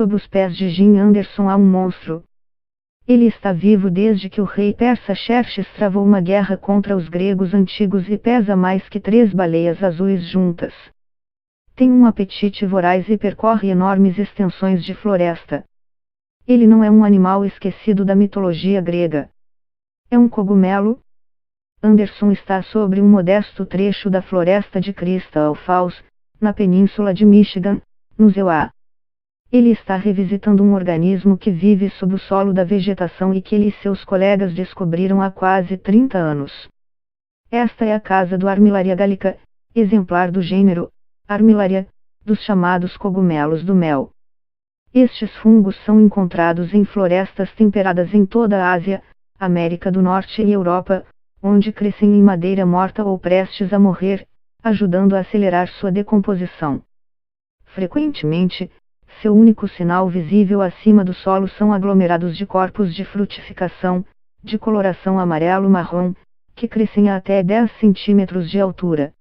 sob os pés de Jim Anderson há um monstro. Ele está vivo desde que o rei persa Xerxes travou uma guerra contra os gregos antigos e pesa mais que 3 baleias azuis juntas. Tem um apetite voraz e percorre enormes extensões de floresta. Ele não é um animal esquecido da mitologia grega. É um cogumelo? Anderson está sobre um modesto trecho da floresta de Crystal Falls, na península de Michigan, nos USA. Ele está revisitando um organismo que vive sob o solo da vegetação e que ele e seus colegas descobriram há quase 30 anos. Esta é a casa do Armillaria gallica, exemplar do gênero Armillaria, dos chamados cogumelos do mel. Estes fungos são encontrados em florestas temperadas em toda a Ásia, América do Norte e Europa, onde crescem em madeira morta ou prestes a morrer, ajudando a acelerar sua decomposição. Frequentemente, seu único sinal visível acima do solo são aglomerados de corpos de frutificação, de coloração amarelo-marrom, que crescem a até 10 centímetros de altura.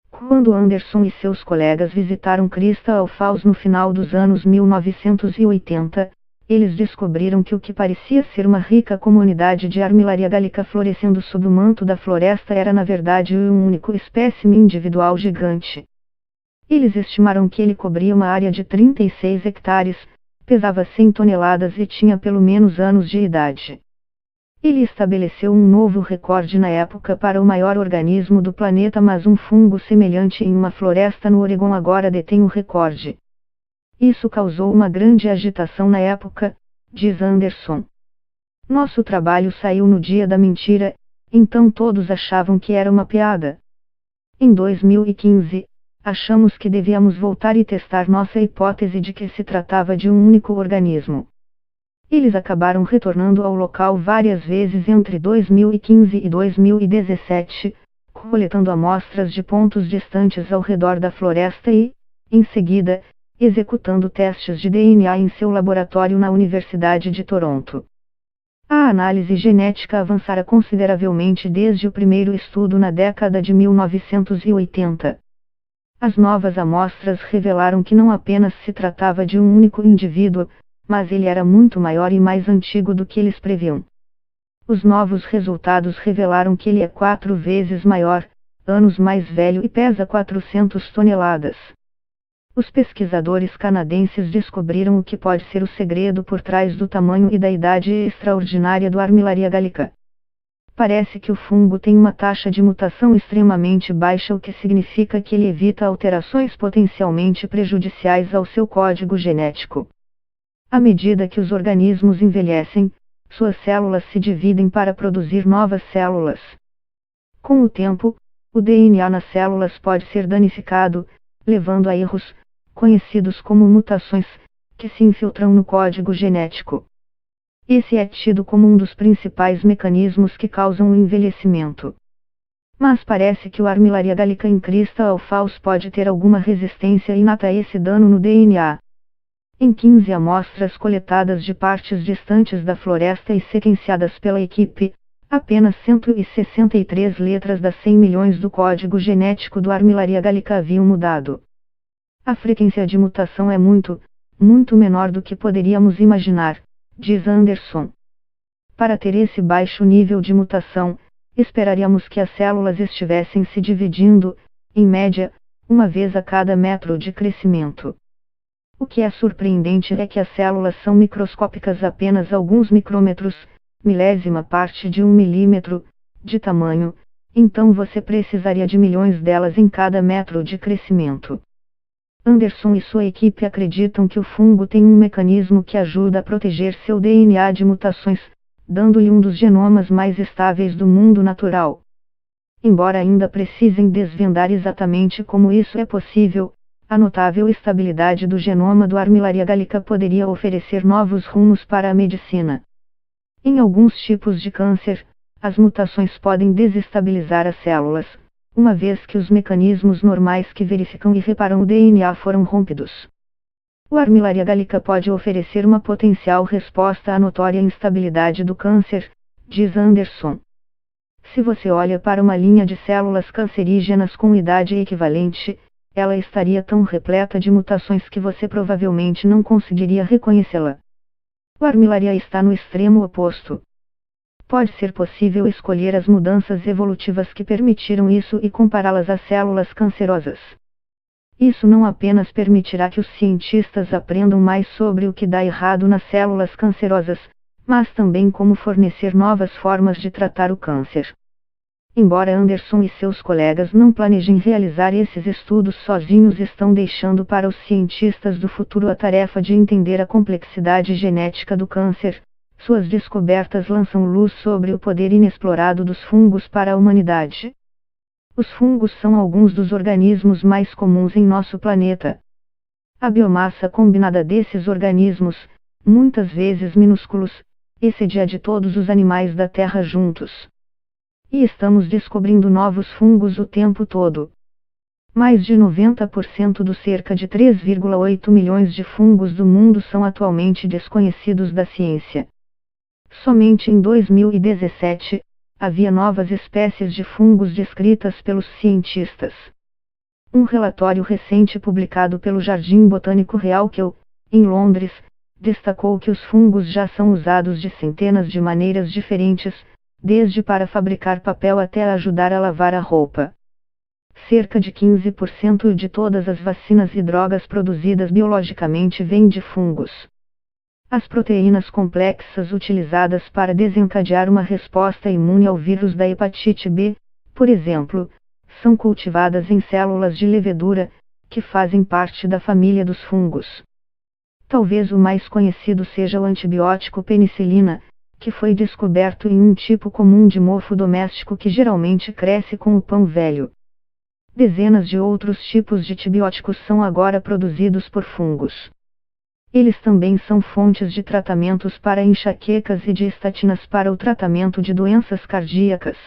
Quando Anderson e seus colegas visitaram Crystal Falls no final dos anos 1980, eles descobriram que o que parecia ser uma rica comunidade de Armillaria gallica florescendo sob o manto da floresta era na verdade um único espécime individual gigante. Eles estimaram que ele cobria uma área de 36 hectares, pesava 100 toneladas e tinha pelo menos anos de idade. Ele estabeleceu um novo recorde na época para o maior organismo do planeta, mas um fungo semelhante em uma floresta no Oregon agora detém o recorde. Isso causou uma grande agitação na época, diz Anderson. Nosso trabalho saiu no dia da mentira, então todos achavam que era uma piada. Em 2015, achamos que devíamos voltar e testar nossa hipótese de que se tratava de um único organismo. Eles acabaram retornando ao local várias vezes entre 2015 e 2017, coletando amostras de pontos distantes ao redor da floresta e, em seguida, executando testes de DNA em seu laboratório na Universidade de Toronto. A análise genética avançara consideravelmente desde o primeiro estudo na década de 1980. As novas amostras revelaram que não apenas se tratava de um único indivíduo, mas ele era muito maior e mais antigo do que eles previam. Os novos resultados revelaram que ele é 4 vezes maior, anos mais velho e pesa 400 toneladas. Os pesquisadores canadenses descobriram o que pode ser o segredo por trás do tamanho e da idade extraordinária do Armillaria gallica. Parece que o fungo tem uma taxa de mutação extremamente baixa, o que significa que ele evita alterações potencialmente prejudiciais ao seu código genético. À medida que os organismos envelhecem, suas células se dividem para produzir novas células. Com o tempo, o DNA nas células pode ser danificado, levando a erros, conhecidos como mutações, que se infiltram no código genético. Esse é tido como um dos principais mecanismos que causam o envelhecimento. Mas parece que o Armillaria gallica em Crystal Falls pode ter alguma resistência inata a esse dano no DNA. Em 15 amostras coletadas de partes distantes da floresta e sequenciadas pela equipe, apenas 163 letras das 100 milhões do código genético do Armillaria gallica haviam mudado. A frequência de mutação é muito menor do que poderíamos imaginar, diz Anderson. Para ter esse baixo nível de mutação, esperaríamos que as células estivessem se dividindo, em média, uma vez a cada metro de crescimento. O que é surpreendente é que as células são microscópicas, apenas alguns micrômetros, milésima parte de 1 milímetro, de tamanho, então você precisaria de milhões delas em cada metro de crescimento. Anderson e sua equipe acreditam que o fungo tem um mecanismo que ajuda a proteger seu DNA de mutações, dando-lhe um dos genomas mais estáveis do mundo natural. Embora ainda precisem desvendar exatamente como isso é possível, a notável estabilidade do genoma do Armillaria gallica poderia oferecer novos rumos para a medicina. Em alguns tipos de câncer, as mutações podem desestabilizar as células, uma vez que os mecanismos normais que verificam e reparam o DNA foram rompidos. O Armillaria gallica pode oferecer uma potencial resposta à notória instabilidade do câncer, diz Anderson. Se você olha para uma linha de células cancerígenas com idade equivalente, ela estaria tão repleta de mutações que você provavelmente não conseguiria reconhecê-la. O armilária está no extremo oposto. Pode ser possível escolher as mudanças evolutivas que permitiram isso e compará-las às células cancerosas. Isso não apenas permitirá que os cientistas aprendam mais sobre o que dá errado nas células cancerosas, mas também como fornecer novas formas de tratar o câncer. Embora Anderson e seus colegas não planejem realizar esses estudos sozinhos, estão deixando para os cientistas do futuro a tarefa de entender a complexidade genética do câncer. Suas descobertas lançam luz sobre o poder inexplorado dos fungos para a humanidade. Os fungos são alguns dos organismos mais comuns em nosso planeta. A biomassa combinada desses organismos, muitas vezes minúsculos, excede a de todos os animais da Terra juntos. E estamos descobrindo novos fungos o tempo todo. Mais de 90% dos cerca de 3,8 milhões de fungos do mundo são atualmente desconhecidos da ciência. Somente em 2017, havia novas espécies de fungos descritas pelos cientistas. Um relatório recente publicado pelo Jardim Botânico Real Kew, em Londres, destacou que os fungos já são usados de centenas de maneiras diferentes, desde para fabricar papel até ajudar a lavar a roupa. Cerca de 15% de todas as vacinas e drogas produzidas biologicamente vêm de fungos. As proteínas complexas utilizadas para desencadear uma resposta imune ao vírus da hepatite B, por exemplo, são cultivadas em células de levedura, que fazem parte da família dos fungos. Talvez o mais conhecido seja o antibiótico penicilina, que foi descoberto em um tipo comum de mofo doméstico que geralmente cresce com o pão velho. Dezenas de outros tipos de antibióticos são agora produzidos por fungos. Eles também são fontes de tratamentos para enxaquecas e de estatinas para o tratamento de doenças cardíacas.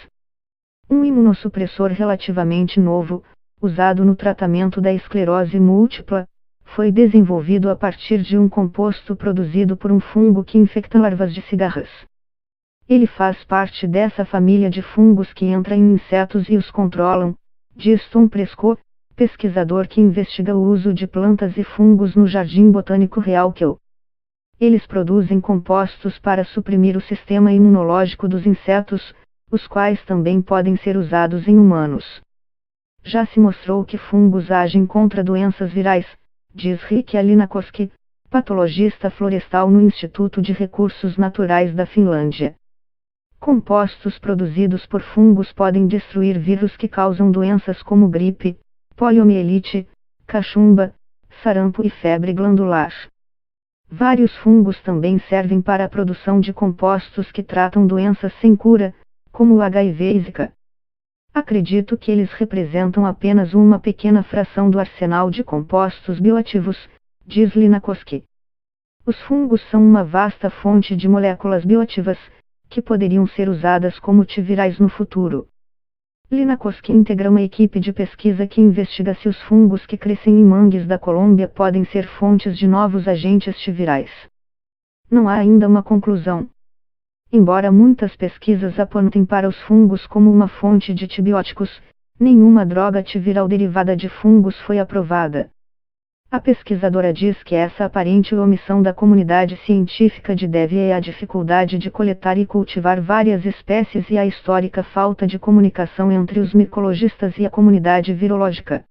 Um imunossupressor relativamente novo, usado no tratamento da esclerose múltipla, foi desenvolvido a partir de um composto produzido por um fungo que infecta larvas de cigarras. Ele faz parte dessa família de fungos que entra em insetos e os controlam, diz Tom Prescott, pesquisador que investiga o uso de plantas e fungos no Jardim Botânico Real Kew. Eles produzem compostos para suprimir o sistema imunológico dos insetos, os quais também podem ser usados em humanos. Já se mostrou que fungos agem contra doenças virais, diz Riikka Linnakoski, patologista florestal no Instituto de Recursos Naturais da Finlândia. Compostos produzidos por fungos podem destruir vírus que causam doenças como gripe, poliomielite, cachumba, sarampo e febre glandular. Vários fungos também servem para a produção de compostos que tratam doenças sem cura, como o HIV e Zika. Acredito que eles representam apenas uma pequena fração do arsenal de compostos bioativos, diz Linnakoski. Os fungos são uma vasta fonte de moléculas bioativas, que poderiam ser usadas como antivirais no futuro. Linnakoski integra uma equipe de pesquisa que investiga se os fungos que crescem em mangues da Colômbia podem ser fontes de novos agentes antivirais. Não há ainda uma conclusão. Embora muitas pesquisas apontem para os fungos como uma fonte de antibióticos, nenhuma droga antiviral derivada de fungos foi aprovada. A pesquisadora diz que essa aparente omissão da comunidade científica deve à dificuldade de coletar e cultivar várias espécies e à histórica falta de comunicação entre os micologistas e a comunidade virológica.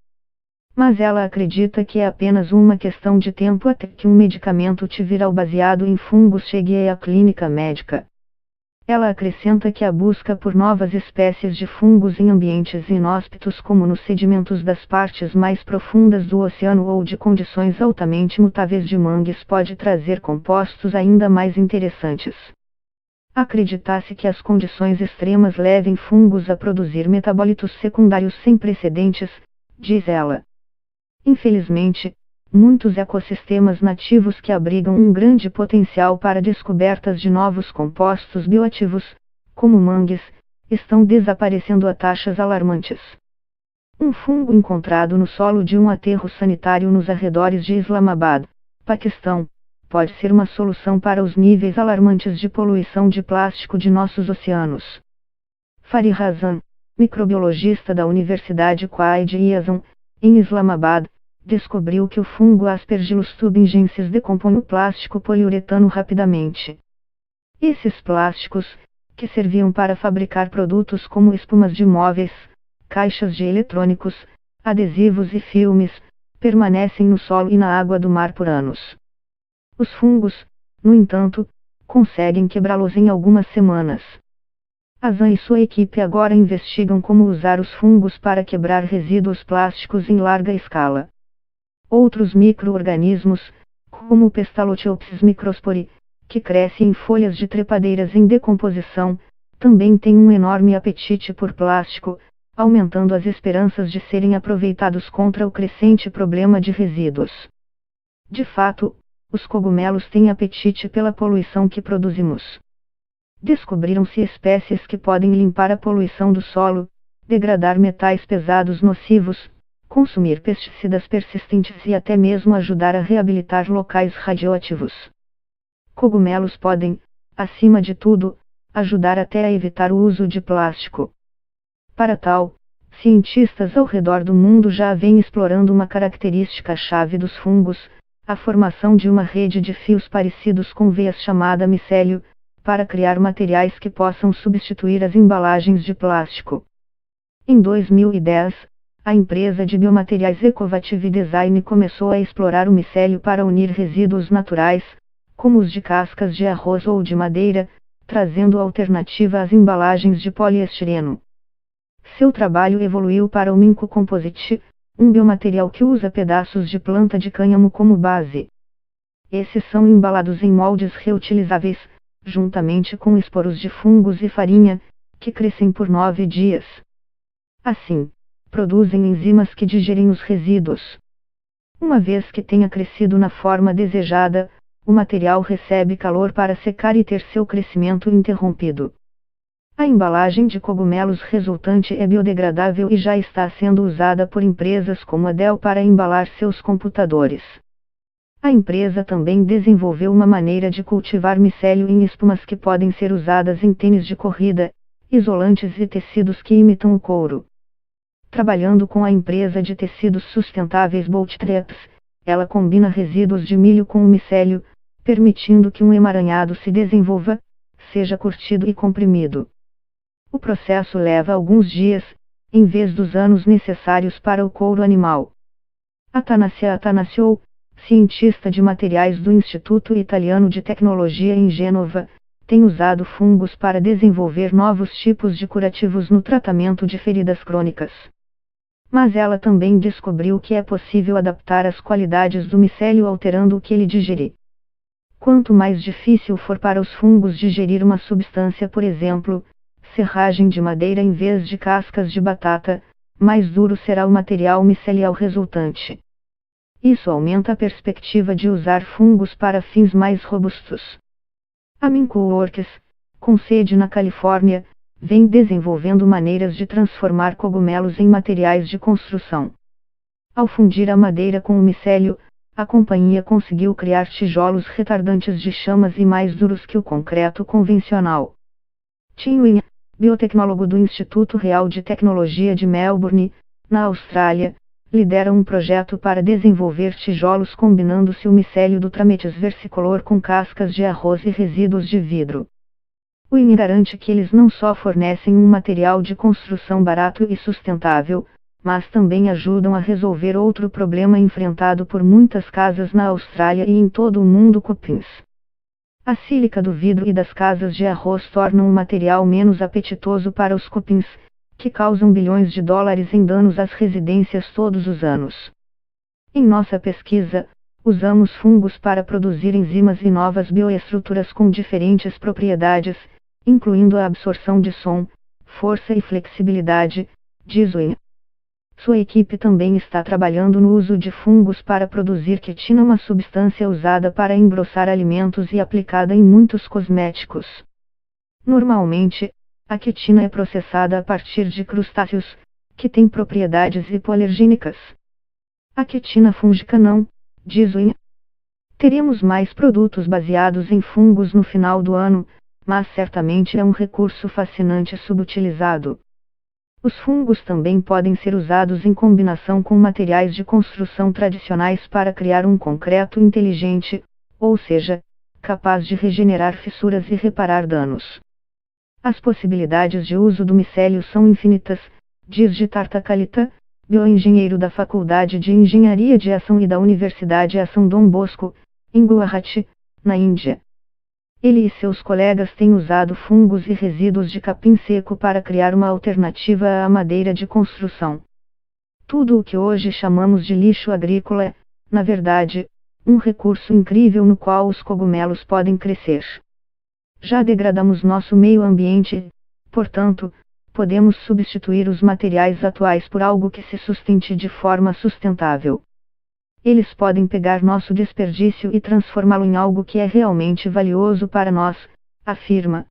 Mas ela acredita que é apenas uma questão de tempo até que um medicamento antiviral baseado em fungos chegue à clínica médica. Ela acrescenta que a busca por novas espécies de fungos em ambientes inóspitos como nos sedimentos das partes mais profundas do oceano ou de condições altamente mutáveis de mangues pode trazer compostos ainda mais interessantes. Acredita-se que as condições extremas levem fungos a produzir metabólitos secundários sem precedentes, diz ela. Infelizmente, muitos ecossistemas nativos que abrigam um grande potencial para descobertas de novos compostos bioativos, como mangues, estão desaparecendo a taxas alarmantes. Um fungo encontrado no solo de um aterro sanitário nos arredores de Islamabad, Paquistão, pode ser uma solução para os níveis alarmantes de poluição de plástico de nossos oceanos. Fariha Hassan, microbiologista da Universidade Quaid Yazan, em Islamabad, descobriu que o fungo Aspergillus tuberculensis decompõe o plástico poliuretano rapidamente. Esses plásticos, que serviam para fabricar produtos como espumas de móveis, caixas de eletrônicos, adesivos e filmes, permanecem no solo e na água do mar por anos. Os fungos, no entanto, conseguem quebrá-los em algumas semanas. Azan e sua equipe agora investigam como usar os fungos para quebrar resíduos plásticos em larga escala. Outros micro-organismos, como o Pestalotiopsis microspori, que cresce em folhas de trepadeiras em decomposição, também têm um enorme apetite por plástico, aumentando as esperanças de serem aproveitados contra o crescente problema de resíduos. De fato, os cogumelos têm apetite pela poluição que produzimos. Descobriram-se espécies que podem limpar a poluição do solo, degradar metais pesados nocivos, consumir pesticidas persistentes e até mesmo ajudar a reabilitar locais radioativos. Cogumelos podem, acima de tudo, ajudar até a evitar o uso de plástico. Para tal, cientistas ao redor do mundo já vêm explorando uma característica-chave dos fungos, a formação de uma rede de fios parecidos com veias chamada micélio, para criar materiais que possam substituir as embalagens de plástico. Em 2010, a empresa de biomateriais Ecovative Design começou a explorar o micélio para unir resíduos naturais, como os de cascas de arroz ou de madeira, trazendo alternativa às embalagens de poliestireno. Seu trabalho evoluiu para o Minco Composite, um biomaterial que usa pedaços de planta de cânhamo como base. Esses são embalados em moldes reutilizáveis, juntamente com esporos de fungos e farinha, que crescem por 9 dias. Assim, produzem enzimas que digerem os resíduos. Uma vez que tenha crescido na forma desejada, o material recebe calor para secar e ter seu crescimento interrompido. A embalagem de cogumelos resultante é biodegradável e já está sendo usada por empresas como a Dell para embalar seus computadores. A empresa também desenvolveu uma maneira de cultivar micélio em espumas que podem ser usadas em tênis de corrida, isolantes e tecidos que imitam o couro. Trabalhando com a empresa de tecidos sustentáveis Bootstraps, ela combina resíduos de milho com o micélio, permitindo que um emaranhado se desenvolva, seja curtido e comprimido. O processo leva alguns dias, em vez dos anos necessários para o couro animal. Atanasio Atanasio, cientista de materiais do Instituto Italiano de Tecnologia em Gênova, tem usado fungos para desenvolver novos tipos de curativos no tratamento de feridas crônicas. Mas ela também descobriu que é possível adaptar as qualidades do micélio alterando o que ele digere. Quanto mais difícil for para os fungos digerir uma substância, por exemplo, serragem de madeira em vez de cascas de batata, mais duro será o material micelial resultante. Isso aumenta a perspectiva de usar fungos para fins mais robustos. A Minco Works, com sede na Califórnia, vem desenvolvendo maneiras de transformar cogumelos em materiais de construção. Ao fundir a madeira com o micélio, a companhia conseguiu criar tijolos retardantes de chamas e mais duros que o concreto convencional. Tim Wynn, biotecnólogo do Instituto Real de Tecnologia de Melbourne, na Austrália, lidera um projeto para desenvolver tijolos combinando-se o micélio do Trametes versicolor com cascas de arroz e resíduos de vidro. O INE garante que eles não só fornecem um material de construção barato e sustentável, mas também ajudam a resolver outro problema enfrentado por muitas casas na Austrália e em todo o mundo: cupins. A sílica do vidro e das casas de arroz tornam o material menos apetitoso para os cupins, que causam bilhões de dólares em danos às residências todos os anos. Em nossa pesquisa, usamos fungos para produzir enzimas e novas bioestruturas com diferentes propriedades, incluindo a absorção de som, força e flexibilidade, diz Wynn. Sua equipe também está trabalhando no uso de fungos para produzir quitina, uma substância usada para engrossar alimentos e aplicada em muitos cosméticos. Normalmente, a quitina é processada a partir de crustáceos, que têm propriedades hipoalergênicas. A quitina fúngica não, diz Wynn. Teremos mais produtos baseados em fungos no final do ano, mas certamente é um recurso fascinante subutilizado. Os fungos também podem ser usados em combinação com materiais de construção tradicionais para criar um concreto inteligente, ou seja, capaz de regenerar fissuras e reparar danos. As possibilidades de uso do micélio são infinitas, diz Jitartha Kalita, bioengenheiro da Faculdade de Engenharia de Ação e da Universidade Ação Dom Bosco, em Guwahati, na Índia. Ele e seus colegas têm usado fungos e resíduos de capim seco para criar uma alternativa à madeira de construção. Tudo o que hoje chamamos de lixo agrícola é, na verdade, um recurso incrível no qual os cogumelos podem crescer. Já degradamos nosso meio ambiente e, portanto, podemos substituir os materiais atuais por algo que se sustente de forma sustentável. Eles podem pegar nosso desperdício e transformá-lo em algo que é realmente valioso para nós, afirma.